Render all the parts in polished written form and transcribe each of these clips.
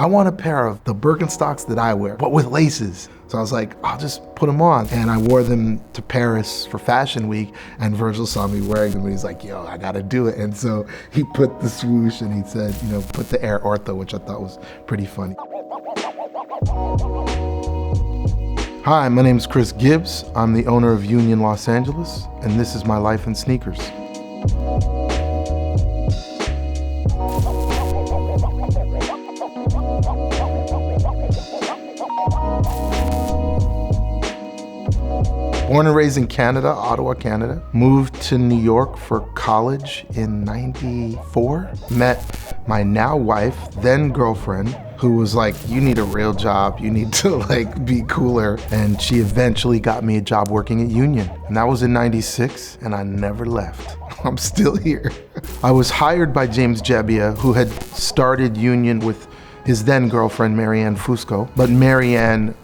I want a pair of the Birkenstocks that I wear, but with laces. So I was like, I'll just put them on. And I wore them to Paris for Fashion Week, and Virgil saw me wearing them and he's like, yo, I gotta do it. And so he put the swoosh and he said, put the Air Ortho, which I thought was pretty funny. Hi, my name is Chris Gibbs. I'm the owner of UNION Los Angeles, and this is my life in sneakers. Born and raised in Canada, Ottawa, Canada. Moved to New York for college in '94. Met my now wife, then girlfriend, who was like, you need a real job. You need to be cooler. And she eventually got me a job working at UNION. And that was in '96, and I never left. I'm still here. I was hired by James Jebbia, who had started UNION with his then girlfriend, Marianne Fusco. But Marianne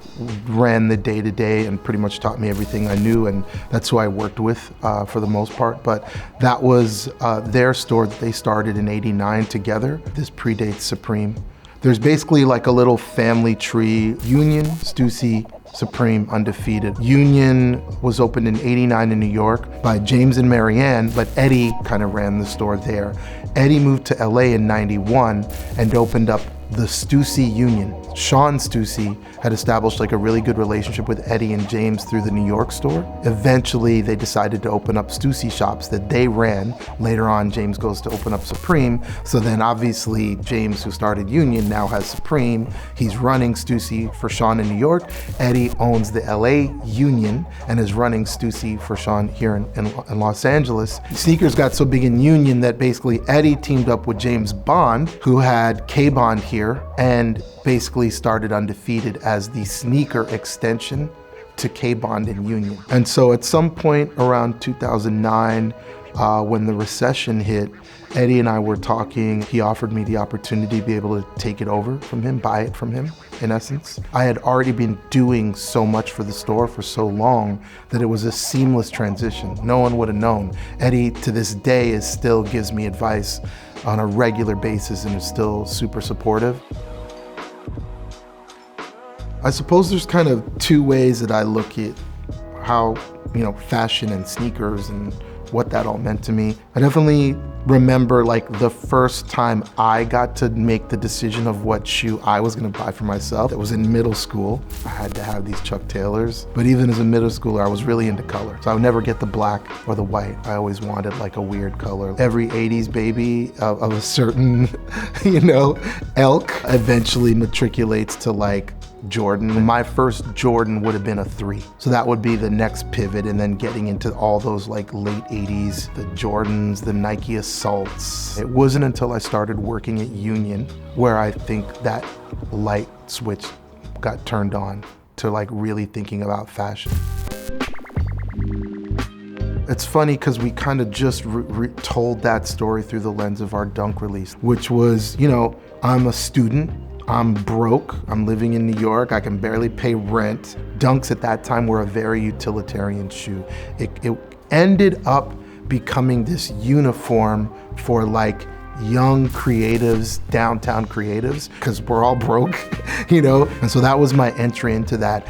ran the day-to-day and pretty much taught me everything I knew, and that's who I worked with for the most part. But that was their store that they started in '89 together. This predates Supreme. There's basically like a little family tree. UNION, Stussy, Supreme, undefeated. UNION was opened in '89 in New York by James and Marianne, but Eddie kind of ran the store there. Eddie moved to LA in '91 and opened up the Stussy Union. Sean Stussy had established a really good relationship with Eddie and James through the New York store. Eventually, they decided to open up Stussy shops that they ran. Later on, James goes to open up Supreme. So then obviously, James, who started UNION, now has Supreme. He's running Stussy for Sean in New York. Eddie owns the LA Union and is running Stussy for Sean here in Los Angeles. Sneakers got so big in UNION that basically Eddie teamed up with James Bond, who had K-Bond here, and basically started undefeated as the sneaker extension to K-Bond in UNION. And so at some point around 2009, when the recession hit, Eddie and I were talking. He offered me the opportunity to be able to take it over from him, buy it from him, in essence. I had already been doing so much for the store for so long that it was a seamless transition. No one would have known. Eddie, to this day, still gives me advice on a regular basis and is still super supportive. I suppose there's kind of two ways that I look at how, fashion and sneakers and what that all meant to me. I definitely remember the first time I got to make the decision of what shoe I was gonna buy for myself. It was in middle school. I had to have these Chuck Taylors, but even as a middle schooler, I was really into color. So I would never get the black or the white. I always wanted a weird color. Every 80s baby of a certain, elk eventually matriculates to Jordan. My first Jordan would have been a 3. So that would be the next pivot, and then getting into all those late 80s, the Jordans, the Nike Assaults. It wasn't until I started working at UNION where I think that light switch got turned on to really thinking about fashion. It's funny because we kind of just told that story through the lens of our Dunk release, which was, I'm a student, I'm broke, I'm living in New York, I can barely pay rent. Dunks at that time were a very utilitarian shoe. It ended up becoming this uniform for young creatives, downtown creatives, because we're all broke, And so that was my entry into that.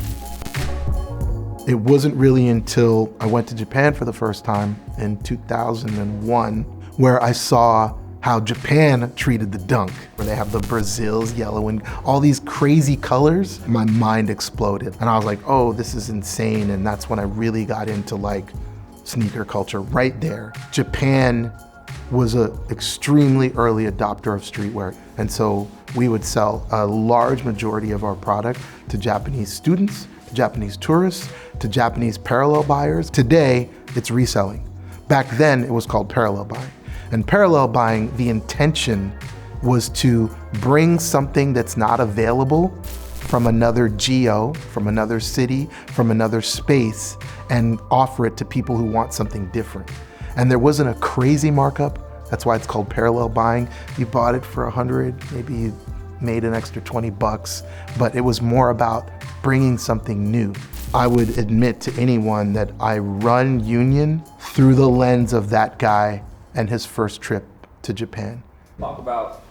It wasn't really until I went to Japan for the first time in 2001 where I saw how Japan treated the Dunk, where they have the Brazils, yellow, and all these crazy colors. My mind exploded. And I was like, oh, this is insane. And that's when I really got into sneaker culture right there. Japan was an extremely early adopter of streetwear. And so we would sell a large majority of our product to Japanese students, Japanese tourists, to Japanese parallel buyers. Today, it's reselling. Back then, it was called parallel buying. And parallel buying, the intention was to bring something that's not available from another geo, from another city, from another space, and offer it to people who want something different. And there wasn't a crazy markup. That's why it's called parallel buying. You bought it for $100, maybe you made an extra $20, but it was more about bringing something new. I would admit to anyone that I run UNION through the lens of that guy and his first trip to Japan. Talk about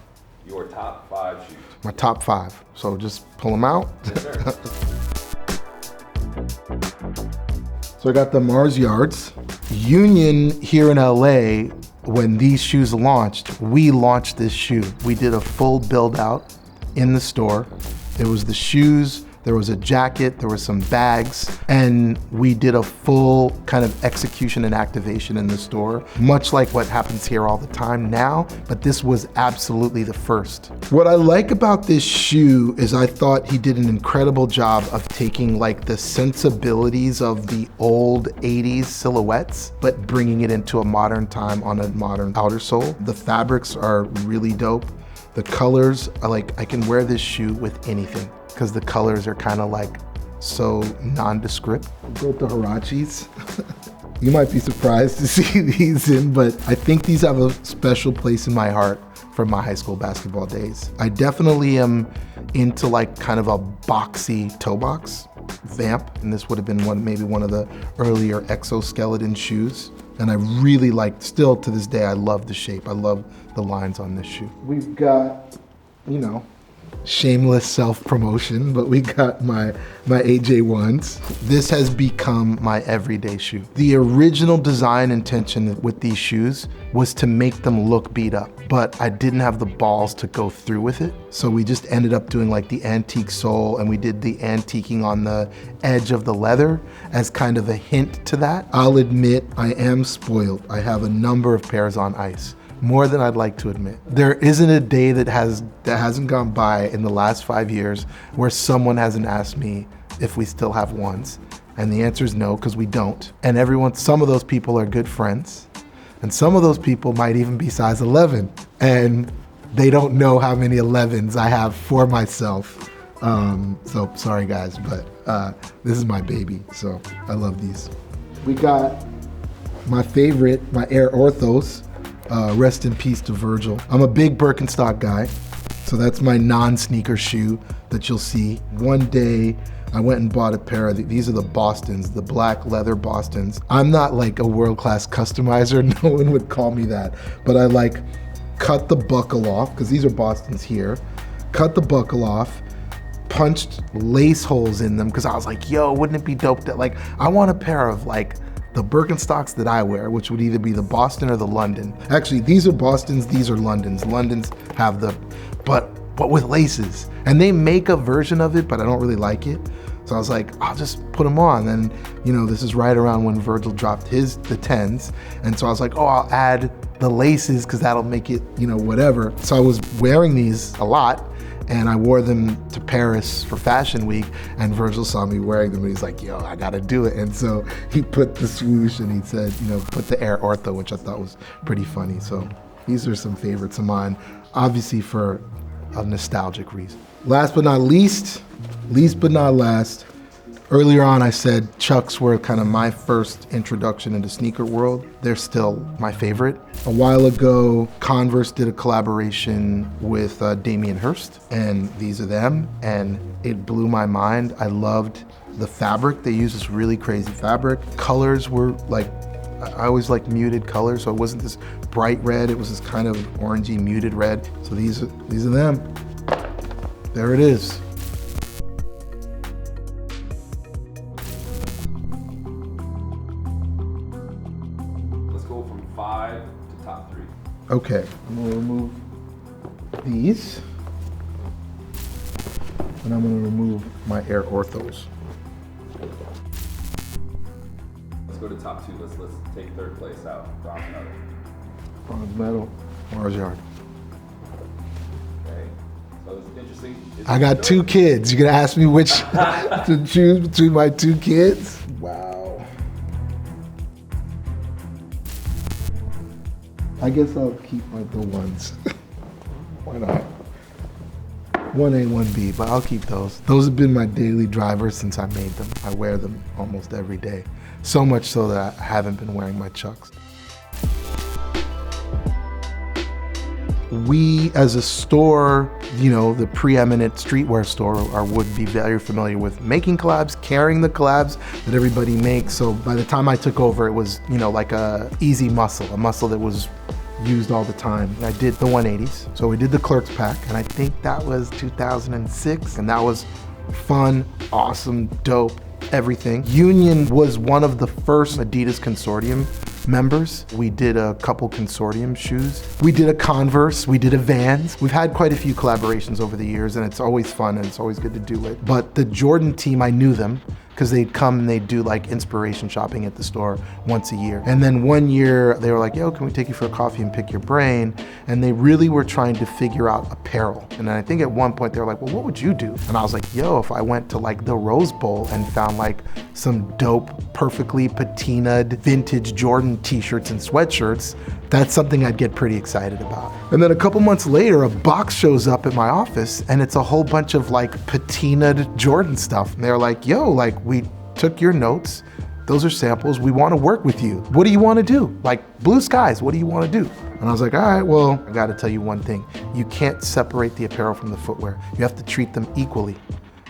Your top 5 shoes. My top 5. So just pull them out. Yes, sir. So I got the Mars Yards. Union here in LA, when these shoes launched, we launched this shoe. We did a full build out in the store. It was the shoes, there was a jacket, there was some bags, and we did a full kind of execution and activation in the store, much like what happens here all the time now, but this was absolutely the first. What I like about this shoe is I thought he did an incredible job of taking like the sensibilities of the old 80s silhouettes, but bringing it into a modern time on a modern outer sole. The fabrics are really dope. The colors are like, I can wear this shoe with anything because the colors are kind of like so nondescript. Built the Huaraches. You might be surprised to see these in, but I think these have a special place in my heart from my high school basketball days. I definitely am into like kind of a boxy toe box vamp, and this would have been maybe one of the earlier exoskeleton shoes. And I really like, still to this day, I love the shape. I love the lines on this shoe. We've got, you know, shameless self-promotion, but we got my AJ1s. This has become my everyday shoe. The original design intention with these shoes was to make them look beat up, but I didn't have the balls to go through with it. So we just ended up doing like the antique sole, and we did the antiquing on the edge of the leather as kind of a hint to that. I'll admit I am spoiled. I have a number of pairs on ice. More than I'd like to admit. There isn't a day that hasn't gone by in the last 5 years where someone hasn't asked me if we still have ones. And the answer is no, because we don't. And some of those people are good friends. And some of those people might even be size 11. And they don't know how many 11s I have for myself. So sorry guys, but this is my baby, so I love these. We got my favorite, my Air Orthos. Rest in peace to Virgil. I'm a big Birkenstock guy, so that's my non-sneaker shoe that you'll see. One day, I went and bought a pair of these are the Bostons, the black leather Bostons. I'm not like a world-class customizer, no one would call me that, but I like cut the buckle off, because these are Bostons here, cut the buckle off, punched lace holes in them, because I was like, yo, wouldn't it be dope that, like, I want a pair of like the Birkenstocks that I wear, which would either be the Boston or the London. Actually, these are Bostons, these are Londons. Londons have but with laces. And they make a version of it, but I don't really like it. So I was like, I'll just put them on. And you know, this is right around when Virgil dropped the 10s. And so I was like, oh, I'll add the laces because that'll make it, you know, whatever. So I was wearing these a lot, and I wore them to Paris for Fashion Week, and Virgil saw me wearing them and he's like, yo, I gotta do it. And so he put the swoosh and he said, you know, put the Air Ortho, which I thought was pretty funny. So these are some favorites of mine, obviously for a nostalgic reason. Last but not least but not last, earlier on I said Chucks were kind of my first introduction into sneaker world. They're still my favorite. A while ago, Converse did a collaboration with Damien Hirst, and these are them, and it blew my mind. I loved the fabric. They used this really crazy fabric. Colors were like, I always like muted colors, so it wasn't this bright red, it was this kind of orangey muted red. So these are them. There it is. From 5 to top 3. Okay, I'm gonna remove these, and I'm gonna remove my Air Orthos. Let's go to top 2. Let's take third place out. Bronze medal. Bronze medal, Mars Yard. Okay. So it's interesting. I got 2 kids. You're gonna ask me which to choose between my 2 kids? Wow. I guess I'll keep the ones. Why not? 1A, 1B, but I'll keep those. Those have been my daily drivers since I made them. I wear them almost every day. So much so that I haven't been wearing my Chucks. We, as a store, you know, the preeminent streetwear store, would be very familiar with making collabs, carrying the collabs that everybody makes. So by the time I took over, it was, you know, like a easy muscle, a muscle that was used all the time. I did the 180s. So we did the Clerks pack, and I think that was 2006, and that was fun, awesome, dope, everything. Union was one of the first Adidas consortium members. We did a couple consortium shoes. We did a Converse, we did a Vans. We've had quite a few collaborations over the years, and it's always fun and it's always good to do it. But the Jordan team, I knew them because they'd come and they'd do like inspiration shopping at the store once a year. And then one year they were like, yo, can we take you for a coffee and pick your brain? And they really were trying to figure out apparel. And then I think at one point they were like, well, what would you do? And I was like, yo, if I went to like the Rose Bowl and found like some dope, perfectly patinaed vintage Jordan t-shirts and sweatshirts, that's something I'd get pretty excited about. And then a couple months later, a box shows up at my office and it's a whole bunch of like patinaed Jordan stuff. And they're like, yo, like we took your notes. Those are samples. We want to work with you. What do you want to do? Like blue skies, what do you want to do? And I was like, all right, well, I got to tell you one thing. You can't separate the apparel from the footwear. You have to treat them equally.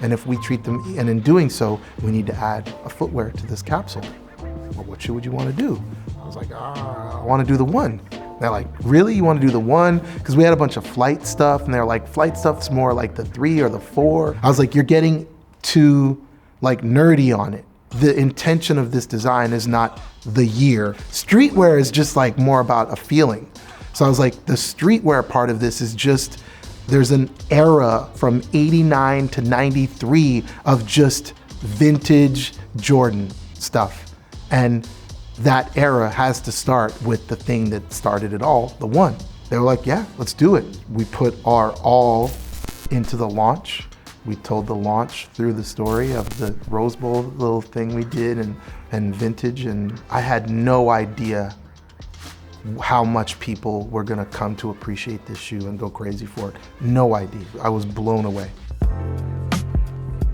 And if we treat them, and in doing so, we need to add a footwear to this capsule. Well, what shoe would you want to do? I was like, I want to do the one. They're like, really? You want to do the one? Because we had a bunch of flight stuff, and they're like, flight stuff's more like the 3 or the 4. I was like, you're getting too like nerdy on it. The intention of this design is not the year. Streetwear is just like more about a feeling. So I was like, the streetwear part of this is just, there's an era from 89 to 93 of just vintage Jordan stuff. And that era has to start with the thing that started it all, the one. They were like, yeah, let's do it. We put our all into the launch. We told the launch through the story of the Rose Bowl little thing we did and vintage. And I had no idea how much people were gonna come to appreciate this shoe and go crazy for it. No idea. I was blown away.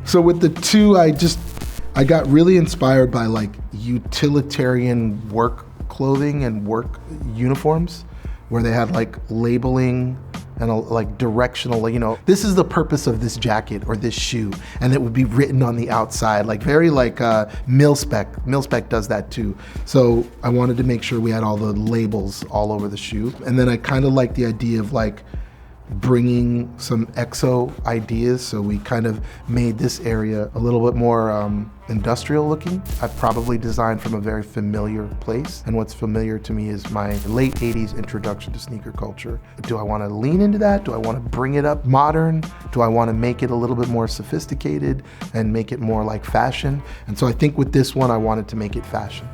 So with the two, I got really inspired by like utilitarian work clothing and work uniforms where they had like labeling and like directional, you know, this is the purpose of this jacket or this shoe, and it would be written on the outside, like very like mil-spec. Mil-spec does that too. So I wanted to make sure we had all the labels all over the shoe. And then I kind of like the idea of like bringing some exo ideas. So we kind of made this area a little bit more industrial looking. I probably designed from a very familiar place. And what's familiar to me is my late 80s introduction to sneaker culture. Do I want to lean into that? Do I want to bring it up modern? Do I want to make it a little bit more sophisticated and make it more like fashion? And so I think with this one, I wanted to make it fashion.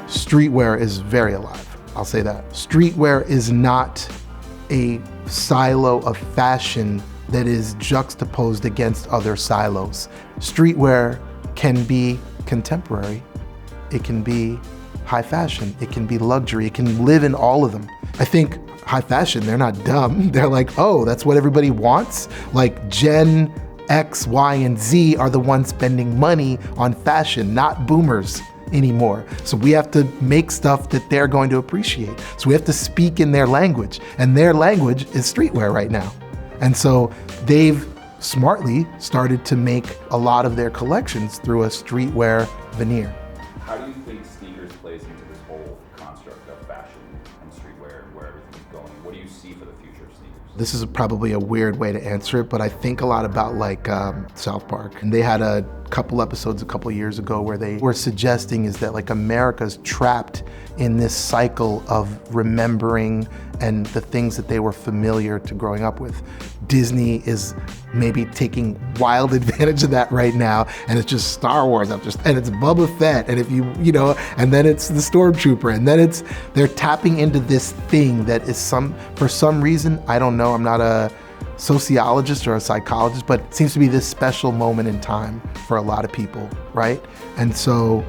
Streetwear is very alive. I'll say that. Streetwear is not a silo of fashion that is juxtaposed against other silos. Streetwear can be contemporary, it can be high fashion, it can be luxury, it can live in all of them. I think high fashion, they're not dumb. They're like, oh, that's what everybody wants? Like Gen X, Y, and Z are the ones spending money on fashion, not boomers anymore. So we have to make stuff that they're going to appreciate. So we have to speak in their language, and their language is streetwear right now. And so they've smartly started to make a lot of their collections through a streetwear veneer. How do you think sneakers plays into this whole construct of fashion and streetwear and where everything's going? What do you see for the future of sneakers? This is probably a weird way to answer it, but I think a lot about like South Park. And they had a couple episodes a couple years ago where they were suggesting is that like America's trapped in this cycle of remembering and the things that they were familiar to growing up with. Disney is maybe taking wild advantage of that right now, and it's just Star Wars, and it's Boba Fett, and if you know, and then it's the Stormtrooper, and then they're tapping into this thing that is for some reason, I don't know, I'm not a sociologist or a psychologist, but it seems to be this special moment in time for a lot of people, right? And so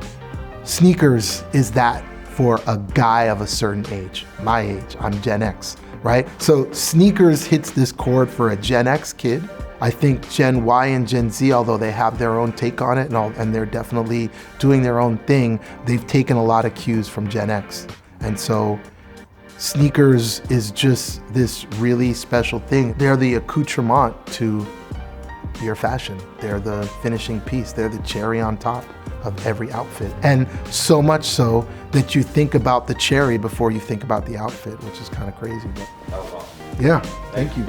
sneakers is that for a guy of a certain age, my age, I'm Gen X, right? So sneakers hits this chord for a Gen X kid. I think Gen Y and Gen Z, although they have their own take on it and they're definitely doing their own thing, they've taken a lot of cues from Gen X. And so sneakers is just this really special thing. They're the accoutrement to your fashion. They're the finishing piece. They're the cherry on top of every outfit. And so much so that you think about the cherry before you think about the outfit, which is kind of crazy. But That was awesome. yeah, thank you.